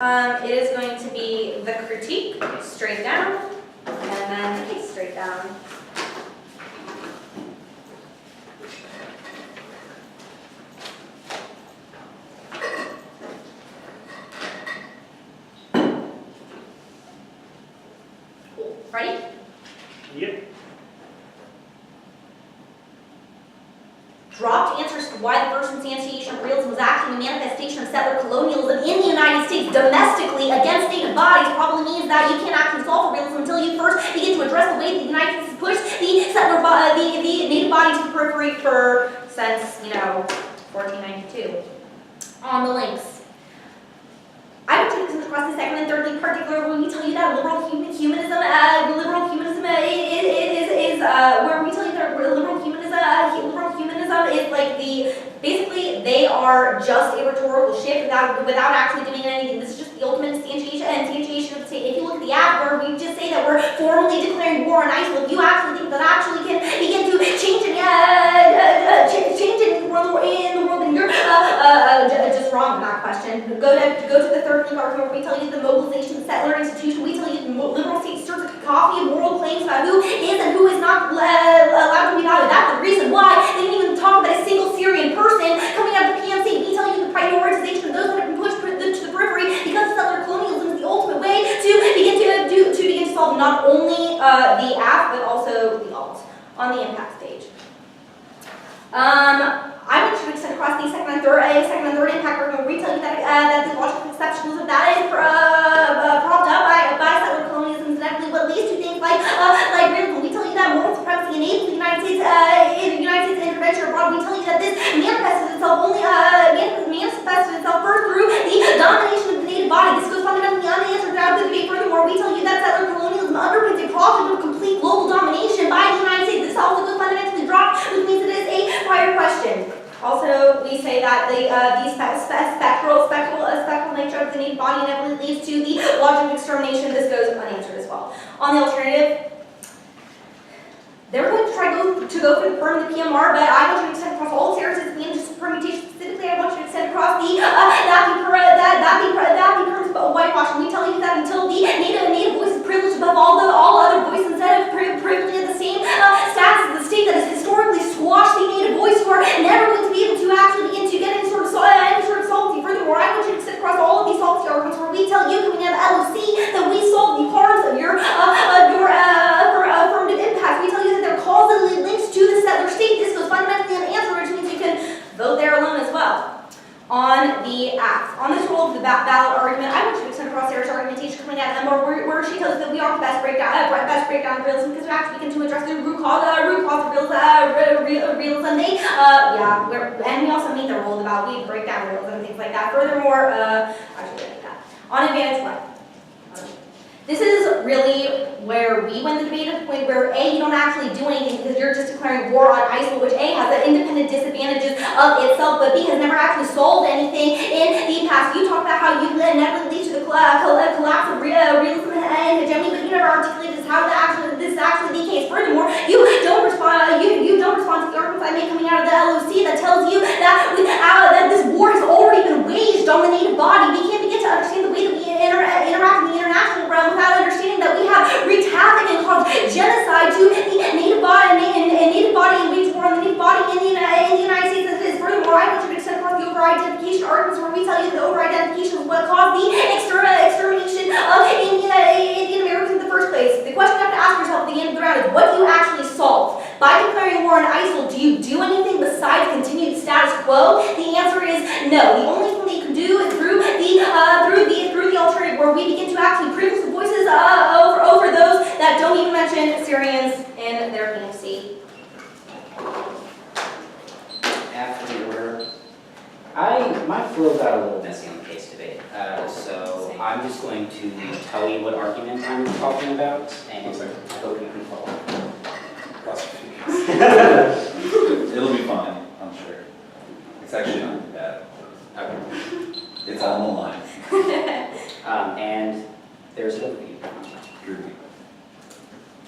It is going to be the critique straight down, and then the case straight down. Ready? Yep. Dropped answers to why the first instantiation of realism was actually a manifestation of settler colonialism in the United States domestically against native bodies probably means that you can't actually solve for realism until you first begin to address the way that the United States has pushed the settler the native bodies to the periphery since 1492. On the links. I would take this across the second and thirdly, particularly when we tell you that liberal humanism is where we tell you that liberal humanism is like basically they are just a rhetorical shift without actually doing anything. This is just the ultimate instantiation of the state. If you look at the app where we just say that we're formally declaring war on ISIL, if you actually think that actually can begin to change it in the world, then you're just wrong in that question. Go to the third link argument where we tell you the mobilization of the settler institution. We tell you the liberal state stirs a cacophony of moral claims about who is and who is not allowed to be valued. That's the reason why they didn't even talk about a single Syrian person coming out of the PMC. We tell you the prioritization of those that have been pushed to the periphery because settler colonialism is the ultimate way to begin to solve not only the app but also the alt on the impact stage. I would extend across the second and third impact argument where we tell you that the logical exceptionalism that is propped up by settler colonialism is inevitably what leads to things like realism. We tell you that moral supremacy enables the United States intervention abroad. We tell you that this manifested itself first through the domination of the native body. This goes fundamentally unanswered throughout the debate. Furthermore, we tell you that settler colonialism underpins a project of complete global domination by the United States. This also goes fundamentally dropped, which means it is a prior question. Also, we say that the spectral nature of the native body inevitably leads to the logic of extermination. This goes unanswered as well. On the alternative, they're going to try to go for the perm and the PMR, but I want you to extend across all series and just permutation specifically. I want you to extend across that perms whitewashing. We tell you that until the native voice is privileged above all other voices, instead of privileged at the same status as the state that has historically squashed the native voice, who are never going to be able to actually begin to get any sort of solvency. Furthermore, I want you to extend across all of these solvency arguments where we tell you coming out of LOC that we solve the harms of your affirmative impact. We tell you that they're causally linked to the settler state. This goes fundamentally unanswered, which means you can vote there alone as well. On the acts. On this role of the ballot argument, I want you to extend across Sarah's argumentation coming out of Emma, where she tells us that we are the best breakdown of realism because we actually begin to address the root cause of realism. And we also meet the role about we break down realism and things like that. Furthermore, actually, I think that. On advantage what? This is really where we win the debate at the point where A, you don't actually do anything because you're just declaring war on ISIL, which A, has the independent disadvantages of itself, but B, has never actually solved anything in the past. You talk about how you never lead to the collapse of realism and hegemony, but you never articulated how this is actually the case. Furthermore, you don't respond to the arguments I made coming out of the LOC that tells you that this war has already been waged on the native body. We can't begin to understand the way that we interact in the international realm without understanding that we have wreaked havoc and caused genocide to the native body and waged war on the native body in the United States as it is. Furthermore, I want you to extend across the over-identification arguments where we tell you that over-identification is what caused the extermination of Indian Americans in the first place. The question you have to ask yourself at the end of the round is, what do you actually solve? By declaring war on ISIL, do you do anything besides continue the status quo? The answer is no. The only thing that you can do is through the alternative, where we begin to actually privilege the voices over those that don't even mention Syrians in their PMC. After the order, my flow got a little messy on the case debate, so I'm just going to tell you what argument I'm talking about, and I hope you can follow. It'll be fine, I'm sure. It's actually not too bad. Okay. It's on the line. And there's an overview. Groovy.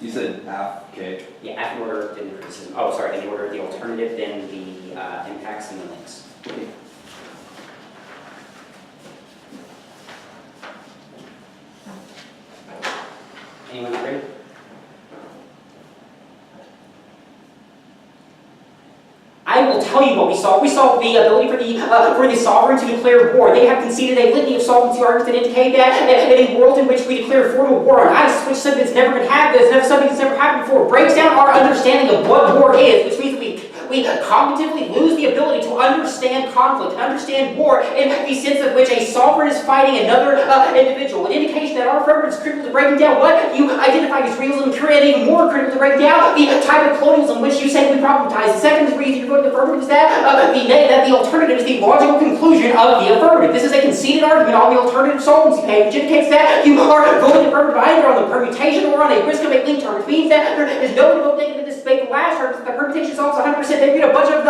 You said F, K? Yeah, after order, then the criticism. Oh, sorry, in the order of the alternative, then the impacts and the links. Anyone agree? I will tell you what we saw. We saw the ability for the sovereign to declare war. They have conceded a litany of solvency arguments that indicate that in a world in which we declare formal war on ice, which something that's never been happened, something that's never happened before, breaks down our understanding of what war is, which means we cognitively lose the ability to understand conflict, understand war, in the sense of which a sovereign is fighting another individual. An indication that our affirmative is critical to breaking down what you identify as realism, and even more critical to break down the type of colonialism which you say we problematize. The second reason you're going to the affirmative is that the alternative is the logical conclusion of the affirmative. This is a conceded argument on the alternative solvency page, which indicates that you are voting affirmative either on the permutation or on a risk of a link term, which means that there is no vote negative in this debate. The last term, the permutation solves 100%. They read a bunch of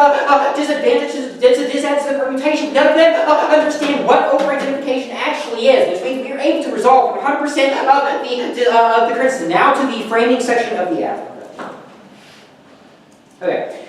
disadvantages, disadvantages of the permutation. None of them understand what over-identification actually is, which means we are able to resolve 100% of the criticism. Now to the framing section of the affirmative. Okay.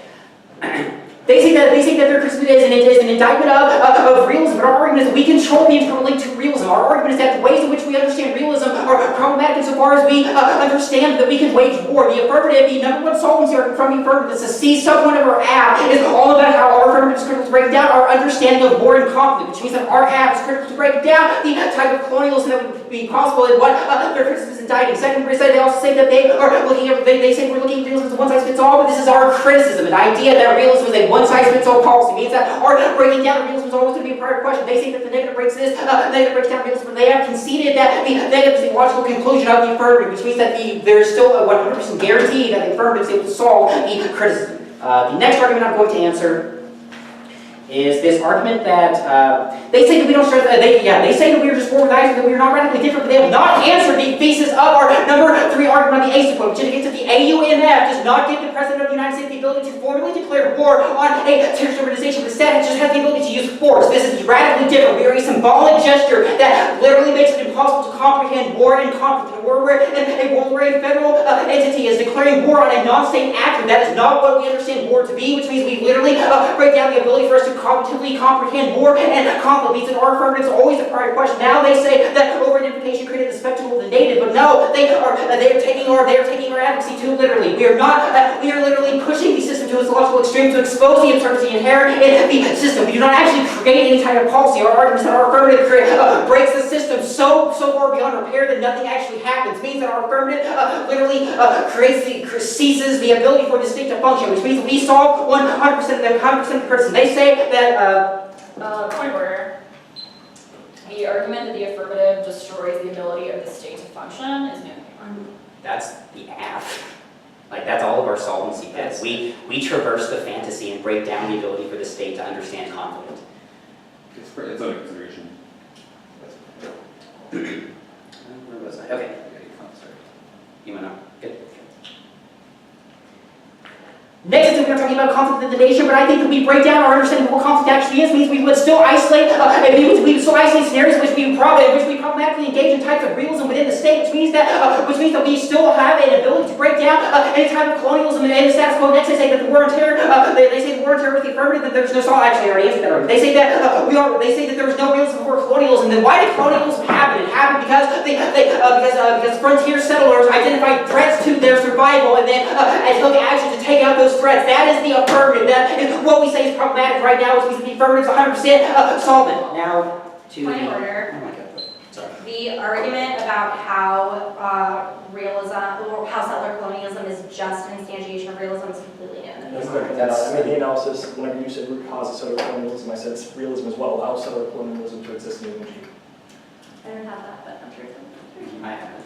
They say that their criticism is an indictment of realism, but our argument is that we control the internal link to realism. Our argument is that the ways in which we understand realism are problematic insofar as we understand that we can wage war. The affirmative, the number one solvency argument from the affirmative is to see subpoint of our app is all about how our affirmative is critical to break down our understanding of war and conflict, which means that our app is critical to break down the type of colonialism that would be possible and what their criticism is indicting. Second, they also say that they are looking at, they say we're looking at realism as a one-size-fits-all, but this is our criticism. An idea that realism is a one-size-fits-all policy means that our breaking down of realism is always going to be a prior question. They say that the negative breaks down realism, but they have conceded that the negative is the logical conclusion of the affirmative, which means that there is still a 100% guarantee that the affirmative is able to solve the criticism. The next argument I'm going to answer is this argument that they say that we don't share. They say that we are just forward and that we are not radically different, but they have not answered the thesis of our number 3 argument on the ACE point, which indicates that the AUMF does not give the President of the United States the ability to formally declare war on a terrorist organization, but instead it just has the ability to use force. This is radically different. We are a symbolic gesture that literally makes it impossible to comprehend war and conflict. In a world where a federal entity is declaring war on a non-state actor, that is not what we understand war to be, which means we literally break down the ability for us to cognitively comprehend war and conflict. Means that our affirmative is always a prior question. Now they say that over-identification created the spectacle of the native, but no, they are taking our advocacy too literally. We are literally pushing the system to its logical extreme to expose the absurdity inherent in the system. We do not actually create any type of policy. Our argument is that our affirmative breaks the system so far beyond repair that nothing actually happens. Means that our affirmative literally ceases the ability for this state to function, which means that we solve 100% of the criticism. They say that point of order. The argument that the affirmative destroys the ability of the state to function is new. That's the app. Like, that's all of our solvency bits. We traverse the fantasy and break down the ability for the state to understand conflict. It's under consideration. Where was I? Okay. You went on. Good. Next is we're talking about conflict in the nation, but I think that we break down our understanding of what conflict actually is. Means we would still isolate, we would still isolate scenarios in which we problematically engage in types of realism within the state, which means that we still have an ability to break down any type of colonialism and the status quo. Next, they say that the war on terror, they say the war on terror with the affirmative, that there's no solve. Actually, I already answered that argument. They say that they say that there was no realism before colonialism. Then why did colonialism happen? It happened because because frontier settlers identified threats to their survival and then took action to take out those threats. That is the affirmative. That is what we say is problematic right now, which means the affirmative is 100% solvent. Now to Point of order. Oh my God. Sorry. The argument about how realism, or how settler colonialism is just an instantiation of realism is completely new. That's correct. I made the analysis, whenever you said root cause of settler colonialism, I said realism as well allows settler colonialism to exist in the energy. I don't have that, but I'm sure it's in there. I have it.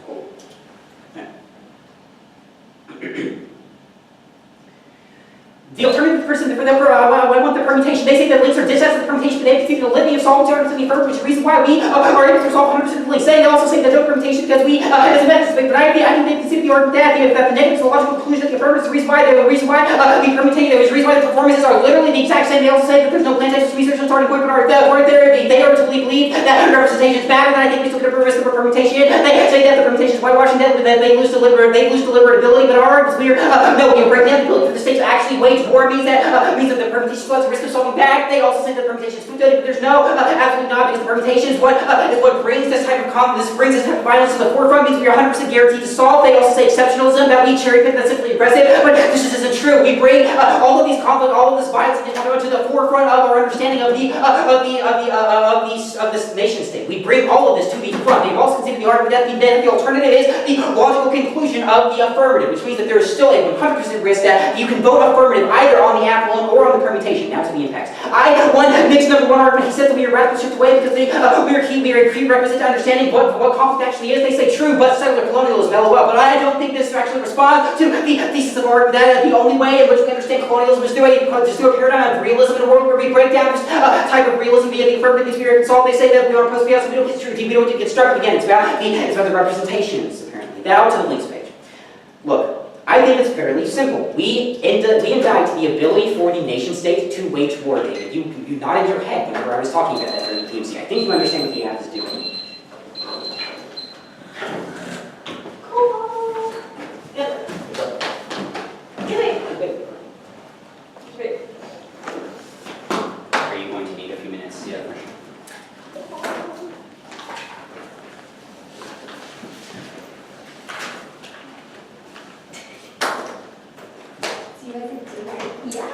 The alternative person, I want the permutation. They say that links are disjust of the permutation, but they have defeated a litany of solvency arguments in the affirmative, which is the reason why we are able to resolve 100% of the links. They also say that no permutation because we, as a method, but I think they concede the argument that the negative is the logical conclusion that the affirmative is the reason why the permutation, the reason why the performances are literally the exact same. They also say that there's no plantation research on starting point, but they are to believe that representations matter, then I think we still get a risk of a permutation. They say that the permutation is whitewashing, that they lose deliberate ability, but our argument is we are breaking down the ability for the state to actually wage war. Means that the permutation slows the risk of solving back. They also say that the permutation is food, but there's no, absolutely not, because the permutation is what brings this type of this brings this type of violence to the forefront means we are 100% guaranteed to solve. They also say exceptionalism, that we cherry pick, that's simply aggressive, but this just isn't true. We bring all of these conflict, all of this violence to the forefront of our understanding of this nation state. We bring all of this to the front. They've also considered the argument that the alternative is the logical conclusion of the affirmative, which means that there is still a 100% risk that you can vote affirmative either on the act alone or on the permutation. Now to the impacts. Nick's number one argument, he said that we are radically stripped away because we are a prerequisite to understanding what conflict actually is. They say true, but settler colonialism, LOL. But I don't think this actually responds to the thesis of argument that the only way in which we understand colonialism is through a paradigm of realism in a world where we break down this type of realism via the affirmative experience. They say that we are supposed to be out, so we don't get truth, we don't get struck again. It's about the representations, apparently. Now to the links page. Look, I think it's fairly simple. We indict the ability for the nation state to wage war, David. You nodded your head whenever I was talking about that during the PMC. I think you understand what the act is doing. Cool. Good. Are you going to need a few minutes? Yeah. So you guys can do that? Yeah.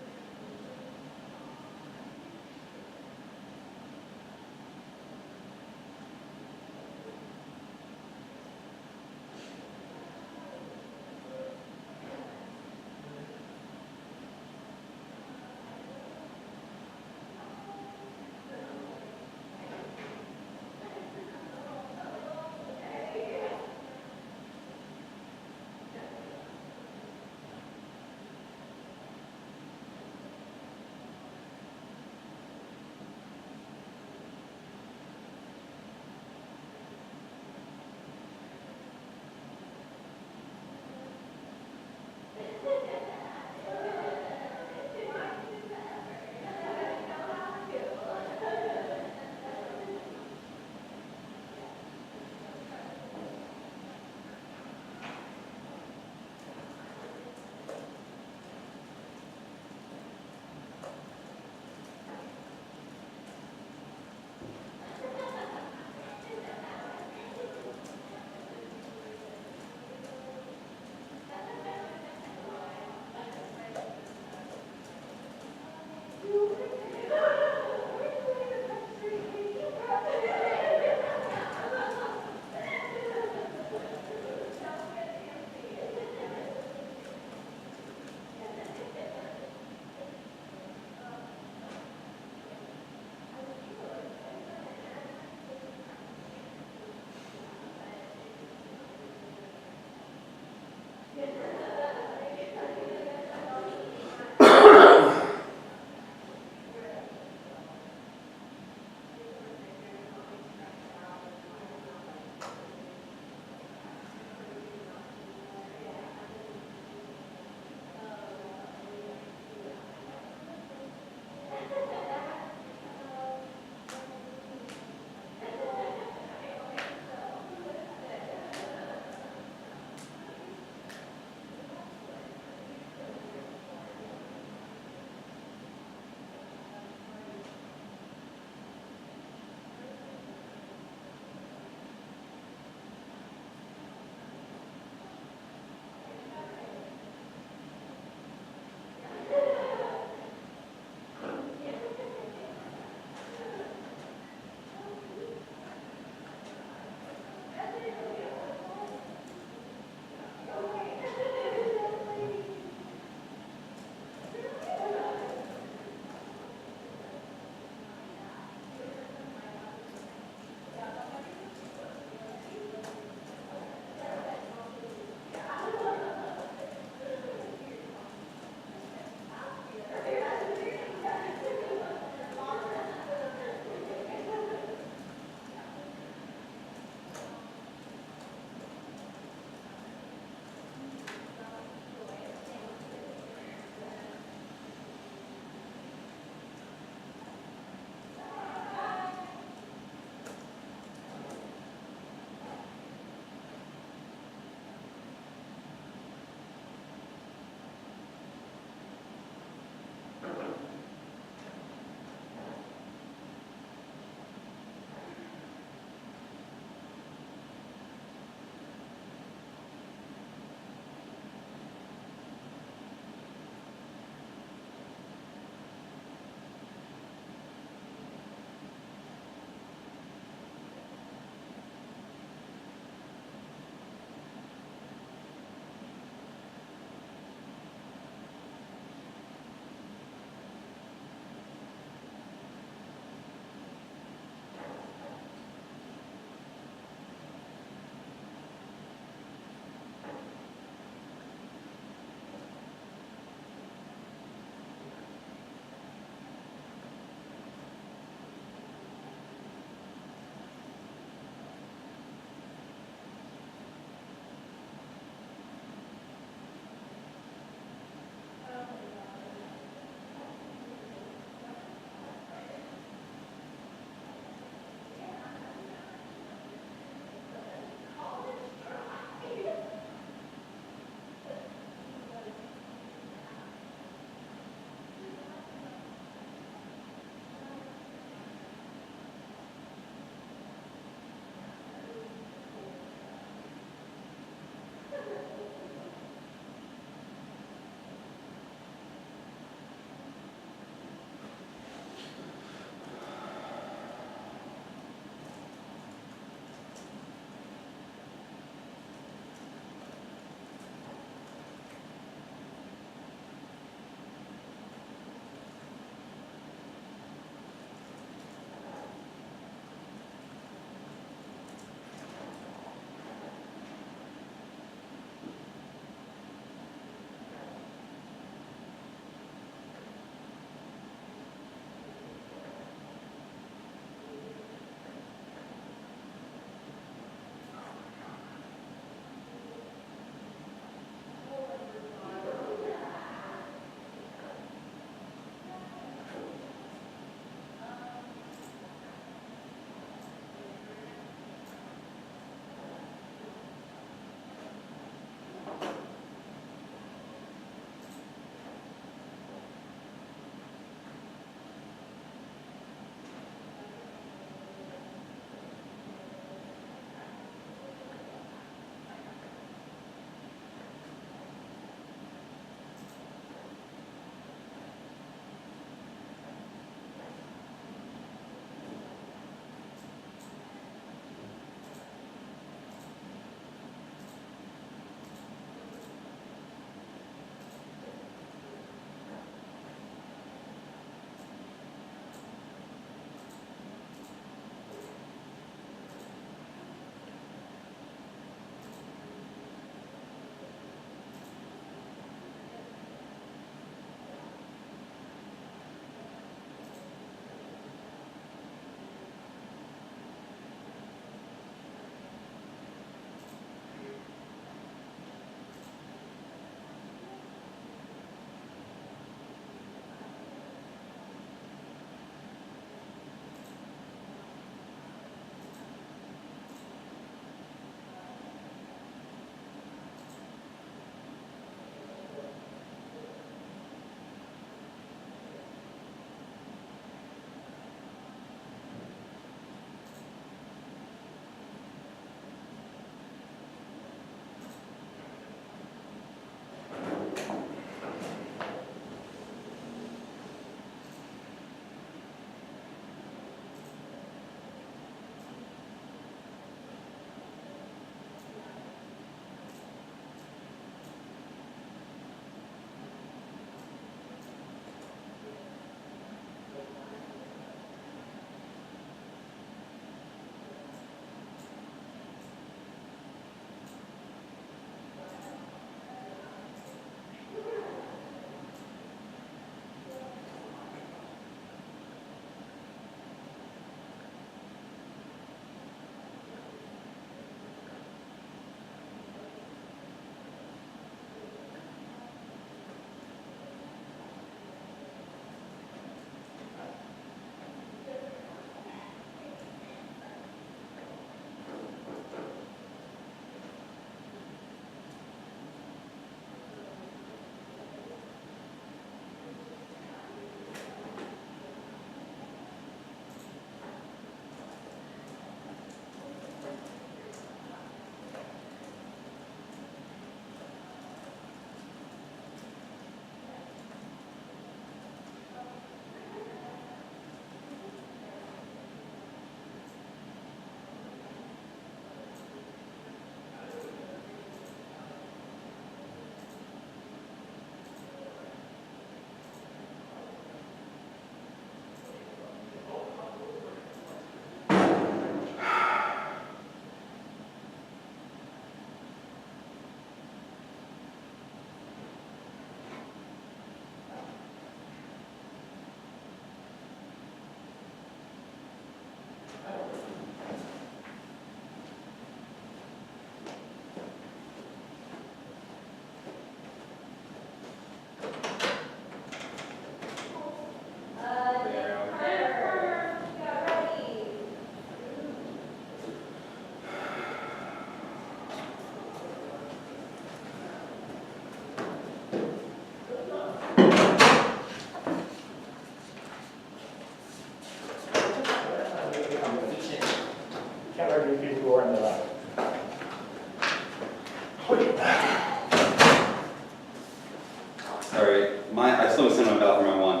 I still have to send my ballot for my one.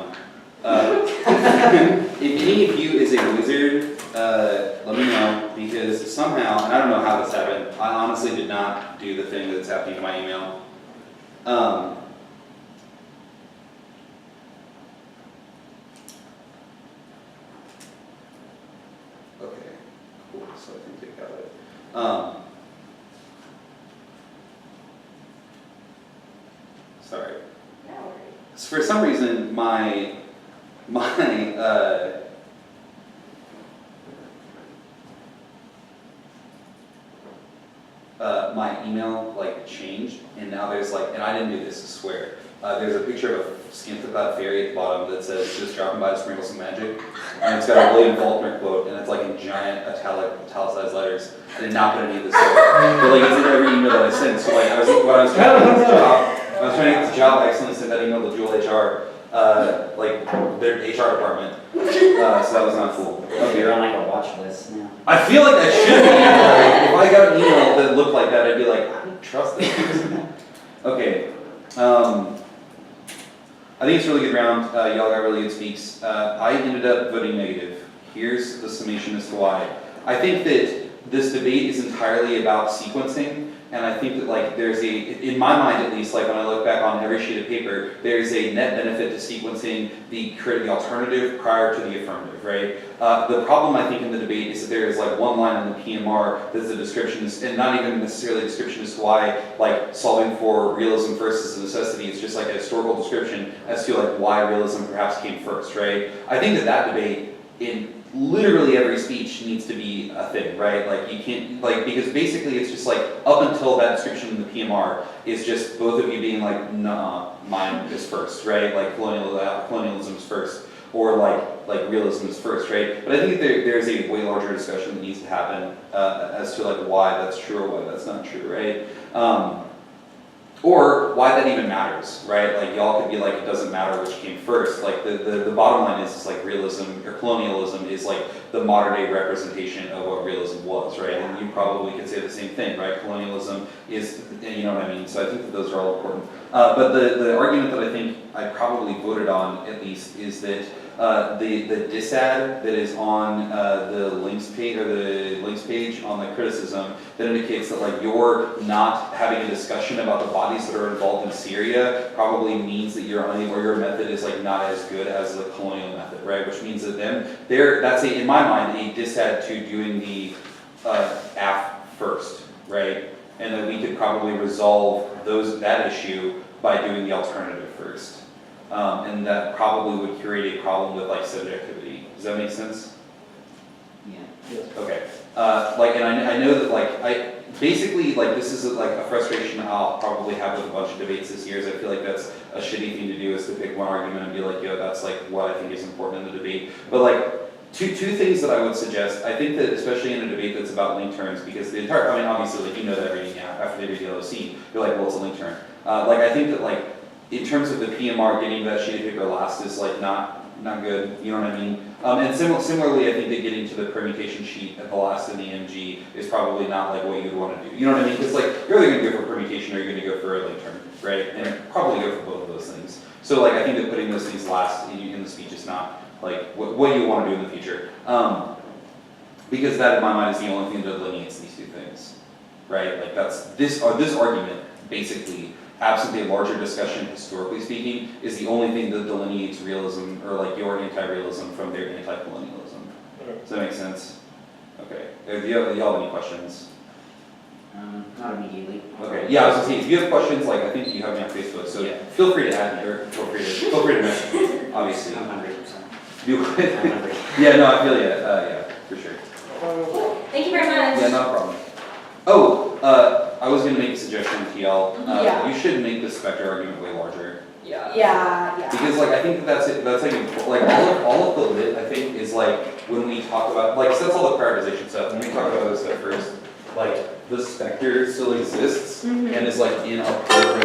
If any of you is a wizard, let me know, because somehow, and I don't know how this happened, I honestly did not do the thing that's happening to my email. Okay, cool, so I think they got it. Sorry. No worries. So for some reason, my email like changed, and now there's like, and I didn't do this, I swear. There's a picture of a skin-to-cloud fairy at the bottom that says, "Just dropping by to sprinkle some magic," and it's got a William Faulkner quote, and it's like in giant italicized letters. I did not put any of this in, but like it's in every email that I sent. So like when I was trying to get this job, I accidentally sent that email to Jewel HR, like their HR department. So that was not cool. Okay, you're on like a watch list now. I feel like I should be. Like, if I got an email that looked like that, I'd be like, I don't trust this person. Okay. I think it's a really good round. Y'all got really good speaks. I ended up voting negative. Here's the summation as to why. I think that this debate is entirely about sequencing. And I think that like there's in my mind at least, like when I look back on every sheet of paper, there's a net benefit to sequencing the alternative prior to the affirmative, right? The problem I think in the debate is that there is like one line in the PMR that's a description, and not even necessarily a description as to why like solving for realism first is a necessity. It's just like a historical description as to like why realism perhaps came first, right? I think that debate in literally every speech needs to be a thing, right? Like you can't, like, because basically it's just like up until that description in the PMR is just both of you being like, nah, mine is first, right? Like colonialism is first, or like realism is first, right? But I think there's a way larger discussion that needs to happen as to like why that's true or why that's not true, right? Or why that even matters, right? Like y'all could be like, it doesn't matter which came first. Like the bottom line is like realism or colonialism is like the modern day representation of what realism was, right? And you probably could say the same thing, right? Colonialism is, you know what I mean? So I think that those are all important. But the argument that I think I probably voted on at least is that the disad that is on the links page or the links page on the criticism that indicates that like you're not having a discussion about the bodies that are involved in Syria probably means that you're unable, or your method is like not as good as the colonial method, right? Which means that that's in my mind a disad to doing the AF first, right? And that we could probably resolve that issue by doing the alternative first. And that probably would create a problem with like subjectivity. Does that make sense? Yeah. Yes. Okay. And I know that basically this is like a frustration I'll probably have with a bunch of debates this year. Is I feel like that's a shitty thing to do, is to pick one argument and be like, yo, that's like what I think is important in the debate. But like two things that I would suggest. I think that especially in a debate that's about link terms, because obviously like you know that reading after they read the LOC, you're like, well, it's a link term. I think that like in terms of the PMR, getting that sheet of paper last is like not good, you know what I mean? And similarly, I think that getting to the permutation sheet at the last in the MG is probably not like what you'd want to do. You know what I mean? Because like you're either going to go for permutation or you're going to go for a link term, right? And probably go for both of those things. So like I think that putting those things last in the speech is not like what you want to do in the future. Because that in my mind is the only thing that delineates these two things, right? Like that's this argument basically, absent a larger discussion historically speaking, is the only thing that delineates realism or like your anti-realism from their anti-colonialism. Okay. Does that make sense? Okay. Do y'all have any questions? Not immediately. Okay. Yeah, I was gonna say if you have questions, like I think you have me on Facebook, so Yeah. feel free to add me or feel free to message me. Obviously. I'm hungry. You I'm hungry. Yeah, no, I feel you. Yeah, for sure. Thank you very much. Yeah, no problem. Oh, I was going to make a suggestion to y'all. Yeah. You should make the specter argument way larger. Yeah. Yeah. Because like I think that's it. That's like all of the lit I think is like when we talk about like so that's all the prioritization stuff. When we talk about this stuff first, like the specter still exists and is like in a program.